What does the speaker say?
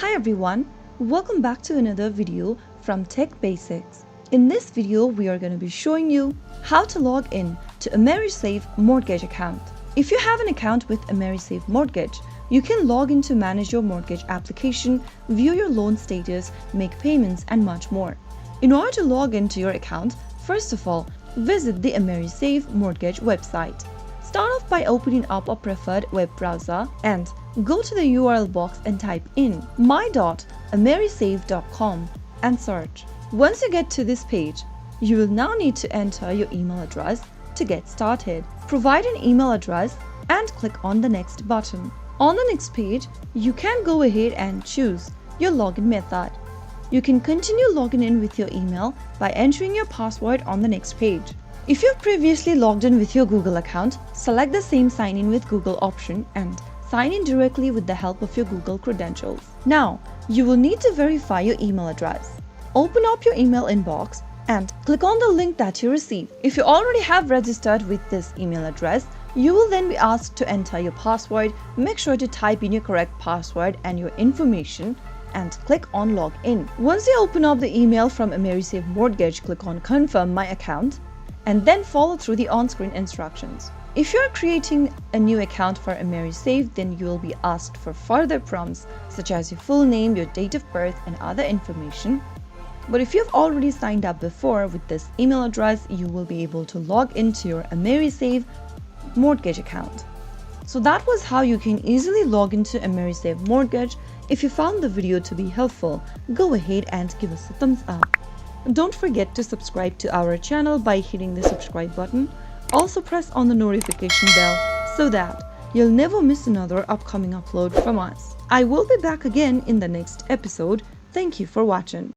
Hi everyone, welcome back to another video from Tech Basics. In this video, we are going to be showing you how to log in to AmeriSave Mortgage account. If you have an account with AmeriSave Mortgage, you can log in to manage your mortgage application, view your loan status, make payments, and much more. In order to log into your account, first of all, visit the AmeriSave Mortgage website. Start off by opening up a preferred web browser and go to the URL box and type in my.amerisave.com and search. Once you get to this page, you will now need to enter your email address to get started. Provide an email address and click on the next button. On the next page, you can go ahead and choose your login method. You can continue logging in with your email by entering your password on the next page. If you've previously logged in with your Google account, select the same sign in with Google option and sign in directly with the help of your Google credentials. Now, you will need to verify your email address. Open up your email inbox and click on the link that you received. If you already have registered with this email address, you will then be asked to enter your password. Make sure to type in your correct password and your information and click on Login. Once you open up the email from AmeriSave Mortgage, click on Confirm My Account and then follow through the on-screen instructions. If you are creating a new account for AmeriSave, then you will be asked for further prompts such as your full name, your date of birth, and other information. But if you've already signed up before with this email address, you will be able to log into your AmeriSave Mortgage account. So that was how you can easily log into AmeriSave Mortgage. If you found the video to be helpful, go ahead and give us a thumbs up. Don't forget to subscribe to our channel by hitting the subscribe button. Also press on the notification bell so that you'll never miss another upcoming upload from us. I will be back again in the next episode. Thank you for watching.